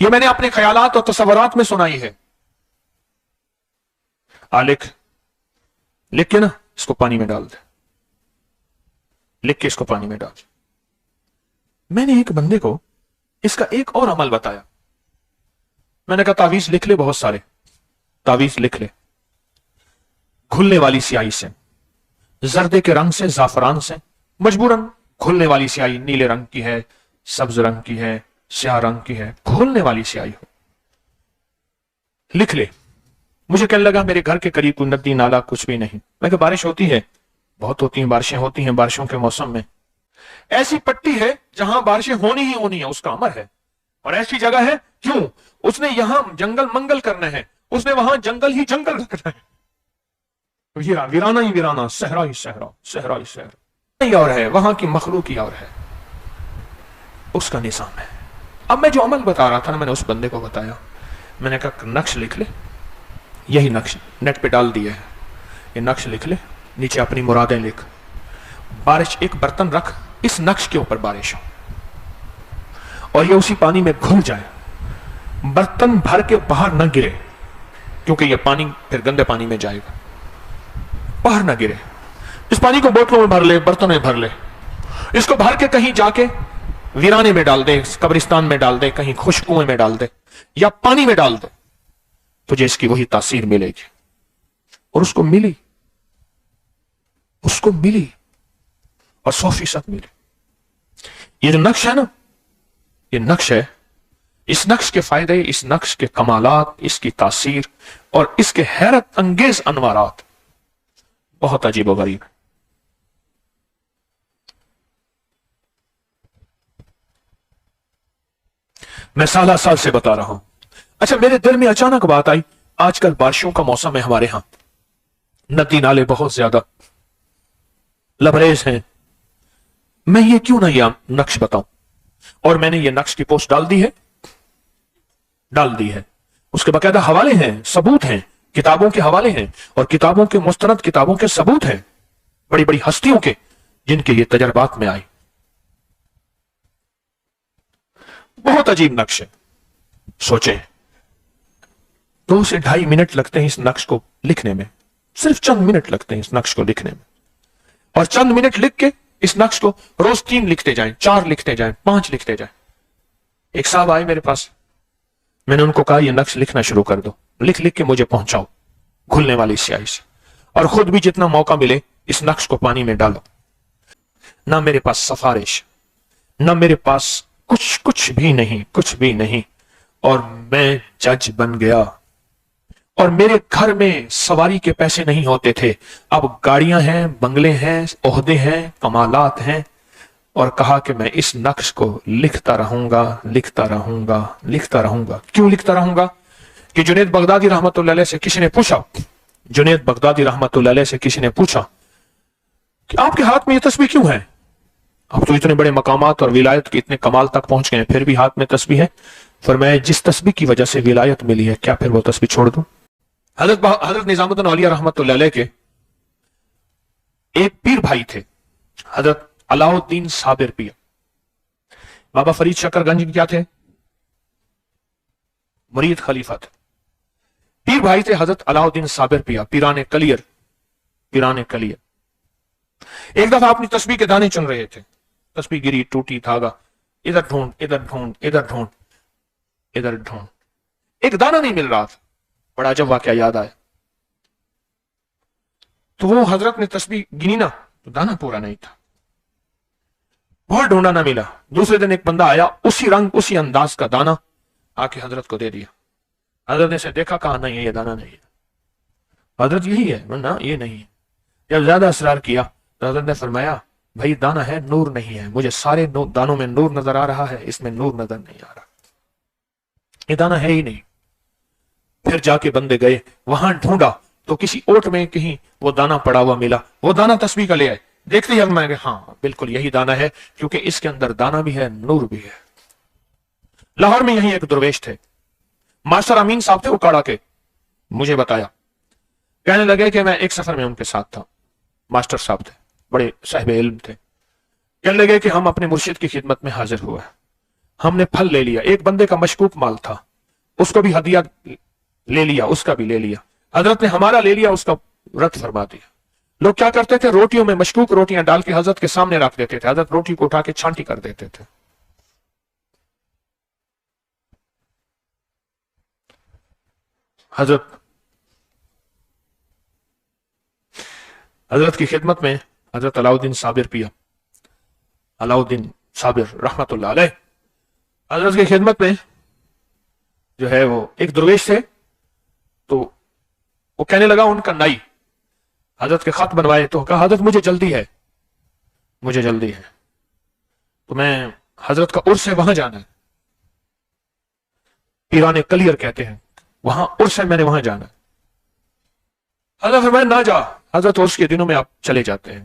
یہ میں نے اپنے خیالات اور تصورات میں سنائی ہے. لکھ کے نا اس کو پانی میں ڈال دے, لکھ کے اس کو پانی میں ڈال. میں نے ایک بندے کو اس کا ایک اور عمل بتایا. میں نے کہا تعویذ لکھ لے, بہت سارے تعویذ لکھ لے, کھلنے والی سیاہی سے, زردے کے رنگ سے, زعفران سے, مجبوراً کھلنے والی سیاہی نیلے رنگ کی ہے, سبز رنگ کی ہے, سیاہ رنگ کی ہے, کھلنے والی سیاہی ہو, لکھ لے. مجھے کہنے لگا میرے گھر کے قریب کوئی ندی نالا کچھ بھی نہیں. میں کہ بارش ہوتی ہے, بہت ہوتی ہیں بارشیں, ہوتی ہیں بارشوں کے موسم میں. ایسی پٹی ہے جہاں بارشیں ہونی ہی ہونی ہیں, اس کا امر ہے. اور ایسی جگہ ہے, کیوں؟ اس نے یہاں جنگل منگل کرنا ہے, اس نے وہاں جنگل ہی جنگل رکھنا ہے. ویرانہ ہی ویرانہ, صحرا ہی صحرا, صحرا ہی صحرا ہی اور ہے, وہاں کی مخلوق ہی اور ہے. اس کا نظام ہے. اب میں جو عمل بتا رہا تھا نا, میں نے اس بندے کو بتایا. میں نے کہا نقش لکھ لے, یہی نقش نیٹ پہ ڈال دیا ہے, یہ نقش لکھ لے, نیچے اپنی مرادیں لکھ. بارش, ایک برتن رکھ, اس نقش کے اوپر بارش ہو, اور یہ اسی پانی میں گھل جائے. برتن بھر کے باہر نہ گرے, کیونکہ یہ پانی پھر گندے پانی میں جائے گا, باہر نہ گرے. اس پانی کو بوتلوں میں بھر لے, برتنوں میں بھر لے. اس کو بھر کے کہیں جا کے ویرانے میں ڈال دے, قبرستان میں ڈال دے, کہیں خشک کنویں میں ڈال دے, یا پانی میں ڈال دے. تجھے اس کی وہی تاثیر ملے گی. اور اس کو ملی, اس کو ملی, اور 100% ملی. یہ جو نقش ہے نا, یہ نقش ہے, اس نقش کے فائدے, اس نقش کے کمالات, اس کی تاثیر اور اس کے حیرت انگیز انوارات بہت عجیب و غریب ہے. میں سالہ سال سے بتا رہا ہوں. اچھا, میرے دل میں اچانک بات آئی, آج کل بارشوں کا موسم ہے ہمارے ہاں, ندی نالے بہت زیادہ لبریز ہیں, میں یہ کیوں نہ یہ نقش بتاؤں. اور میں نے یہ نقش کی پوسٹ ڈال دی ہے, ڈال دی ہے. اس کے باقاعدہ حوالے ہیں, ثبوت ہیں, کتابوں کے حوالے ہیں, اور کتابوں کے مستند کتابوں کے ثبوت ہیں, بڑی بڑی ہستیوں کے, جن کے یہ تجربات میں آئی. بہت عجیب نقش ہے. سوچیں, 2 سے 2.5 منٹ لگتے ہیں اس نقش کو لکھنے میں, صرف چند منٹ لگتے ہیں اس نقش کو لکھنے میں. اور چند منٹ لکھ کے اس نقش کو روز 3 لکھتے جائیں, 4 لکھتے جائیں, 5 لکھتے جائیں. ایک صاحب آئے میرے پاس, میں نے ان کو کہا یہ نقش لکھنا شروع کر دو, لکھ لکھ کے مجھے پہنچاؤ گھلنے والی سیاہی سے, اور خود بھی جتنا موقع ملے اس نقش کو پانی میں ڈالو. نہ میرے پاس سفارش, نہ میرے پاس کچھ بھی نہیں, کچھ بھی نہیں. اور میں جج بن گیا. اور میرے گھر میں سواری کے پیسے نہیں ہوتے تھے, اب گاڑیاں ہیں, بنگلے ہیں, عہدے ہیں, کمالات ہیں. اور کہا کہ میں اس نقش کو لکھتا رہوں گا, لکھتا رہوں گا, لکھتا رہوں گا. کیوں لکھتا رہوں گا؟ کہ جنید بغدادی رحمت اللہ علیہ سے کسی نے پوچھا, جنید بغدادی رحمت اللہ علیہ سے کسی نے پوچھا کہ آپ کے ہاتھ میں یہ تسبیح کیوں ہے؟ اب تو اتنے بڑے مقامات اور ولایت کے اتنے کمال تک پہنچ گئے ہیں, پھر بھی ہاتھ میں تسبیح ہے. فرمایا جس تسبیح کی وجہ سے ولایت ملی ہے, کیا پھر وہ تسبیح چھوڑ دوں؟ حضرت نظام الدین اولیاء رحمت اللہ علیہ کے ایک پیر بھائی تھے, حضرت علاؤ الدین صابر پیر. بابا فرید شکر گنج کیا تھے؟ مرید خلیفہ تھے. پیر بھائی تھے حضرت علاؤ الدین صابر پیر, پیران کلیر, پیران کلیر. ایک دفعہ اپنی تسبیح کے دانے چن رہے تھے, تسبیح گری, ٹوٹی, دھاگا, ادھر ڈھونڈ, ادھر ڈھونڈ, ادھر ڈھونڈ, ادھر ڈھونڈ, ایک دانہ نہیں مل رہا تھا. بڑا عجب واقعہ یاد آیا. تو وہ حضرت نے تسبیح گنی نا, تو دانہ پورا نہیں تھا. بہت ڈھونڈا نہ ملا. دوسرے دن ایک بندہ آیا, اسی رنگ اسی انداز کا دانہ آ کے حضرت کو دے دیا. حضرت نے اسے دیکھا, کہا نہیں یہ دانہ نہیں ہے. حضرت یہی ہے, نہ یہ نہیں ہے. جب زیادہ اصرار کیا تو حضرت نے فرمایا بھائی دانہ ہے, نور نہیں ہے. مجھے سارے دانوں میں نور نظر آ رہا ہے, اس میں نور نظر نہیں آ رہا, یہ دانہ ہے ہی نہیں. پھر جا کے بندے گئے, وہاں ڈھونڈا تو کسی اوٹ میں کہیں وہ دانہ پڑا ہوا ملا. وہ دانہ تسبیح کا لے آئے, دیکھتے ہی میں ہاں بالکل یہی دانہ ہے, کیونکہ اس کے اندر دانہ بھی ہے, نور بھی ہے. لاہور میں یہی ایک درویش تھے, ماسٹر امین صاحب تھے اکاڑا کے. مجھے بتایا, کہنے لگے کہ میں ایک سفر میں ان کے ساتھ تھا. ماسٹر صاحب تھے, بڑے صاحب علم تھے. کہنے لگے کہ ہم اپنے مرشد کی خدمت میں حاضر ہوئے. ہم نے پھل لے لیا. ایک بندے کا مشکوک مال تھا, اس کو بھی ہدیہ لے لیا, اس کا بھی لے لیا. حضرت نے ہمارا لے لیا, اس کا رد فرما دیا. لوگ کیا کرتے تھے, روٹیوں میں مشکوک روٹیاں ڈال کے حضرت کے سامنے رکھ دیتے تھے. حضرت روٹی کو اٹھا کے چھانٹی کر دیتے تھے. حضرت کی خدمت میں حضرت علاؤدین صابر پیا, علاؤدین صابر رحمت اللہ علیہ, حضرت کی خدمت میں جو ہے وہ ایک درویش تھے. تو وہ کہنے لگا ان کا نائی حضرت کے خط بنوائے, تو کہا حضرت مجھے جلدی ہے, مجھے جلدی ہے, تو میں حضرت کا عرس ہے وہاں جانا ہے. پیران کلیر کہتے ہیں, وہاں عرس ہے, میں نے وہاں جانا ہے. حضرت فرمایا نہ جا. حضرت عرس کے دنوں میں آپ چلے جاتے ہیں,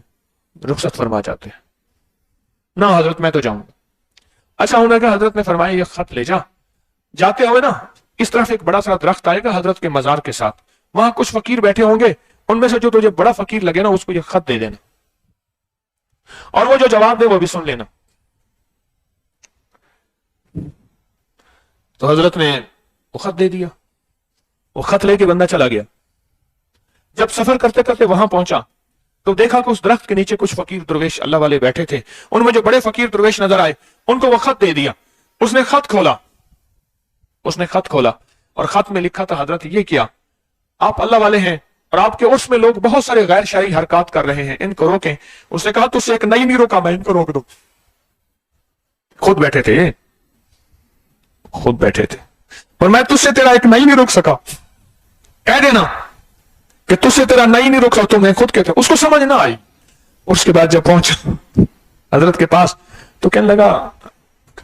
رخصت فرما جاتے ہیں. نہ حضرت میں تو جاؤں گا. اچھا انہوں نے کہا, حضرت نے فرمایا یہ خط لے جا, جاتے ہوئے نا اس طرف ایک بڑا سا درخت آئے گا حضرت کے مزار کے ساتھ, وہاں کچھ فقیر بیٹھے ہوں گے, ان میں سے جو تجھے بڑا فقیر لگے نا اس کو یہ خط دے دینا, اور وہ جو جواب دے وہ بھی سن لینا. تو حضرت نے وہ خط دے دیا. وہ خط لے کے بندہ چلا گیا. جب سفر کرتے کرتے وہاں پہنچا تو دیکھا کہ اس درخت کے نیچے کچھ فقیر درویش اللہ والے بیٹھے تھے. ان میں جو بڑے فقیر درویش نظر آئے ان کو وہ خط دے دیا. اس نے خط کھولا, اس نے خط کھولا اور خط میں لکھا تھا, حضرت یہ کیا, آپ اللہ والے ہیں اور آپ کے عرس میں لوگ بہت سارے غیر شرعی حرکات کر رہے ہیں, ان کو روکیں. اس نے کہا تجھ سے ایک نئی نہیں روکا, میں ان کو روک دوں. خود بیٹھے تھے, خود بیٹھے تھے, اور میں تجھ سے تیرا ایک نئی نہیں روک سکا, کہہ دینا کہ تجھ سے تیرا نئی نہیں روک سکتا. میں خود کہتے, اس کو سمجھ نہ آئی. اس کے بعد جب پہنچا حضرت کے پاس تو کہنے لگا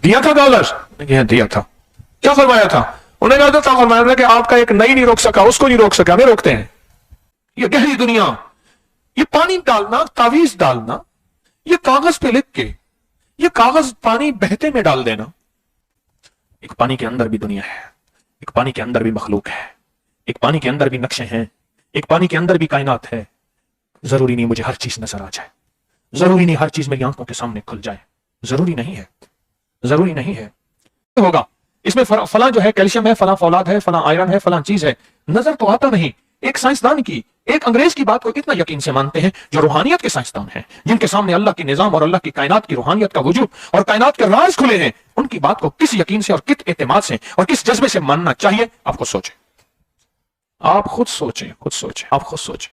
دیا تھا کاغذ, دیا تھا. کیا فرمایا تھا؟ انہوں نے کہا تھا فرمایا تھا کہ آپ کا ایک نئی نہیں روک سکا, اس کو نہیں روک سکا, ہمیں روکتے ہیں. یہ گہری دنیا, یہ پانی ڈالنا, تعویذ ڈالنا, یہ کاغذ پہ لکھ کے, یہ کاغذ پانی بہتے میں ڈال دینا. ایک پانی کے اندر بھی دنیا ہے, ایک پانی کے اندر بھی مخلوق ہے, ایک پانی کے اندر بھی نقشے ہیں, ایک پانی کے اندر بھی کائنات ہے. ضروری نہیں مجھے ہر چیز نظر آ جائے, ضروری نہیں ہر چیز میری آنکھوں کے سامنے کھل جائے, ضروری نہیں ہے, ضروری نہیں ہے. ہوگا اس میں فلاں جو ہے کیلشیم ہے, فلاں فولاد ہے, فلاں آئرن ہے, فلاں چیز ہے, نظر تو آتا نہیں. ایک سائنسدان کی, ایک انگریز کی بات کو کتنا یقین سے مانتے ہیں جو روحانیت کے سائنسدان ہیں, جن کے سامنے اللہ کی نظام اور اللہ کی کائنات کی روحانیت کا وجود اور کائنات کے راز کھلے ہیں. ان کی بات کو کس یقین سے اور کس اعتماد سے اور کس جذبے سے ماننا چاہیے, آپ خود سوچیں, آپ خود سوچیں, خود سوچیں, آپ خود سوچیں.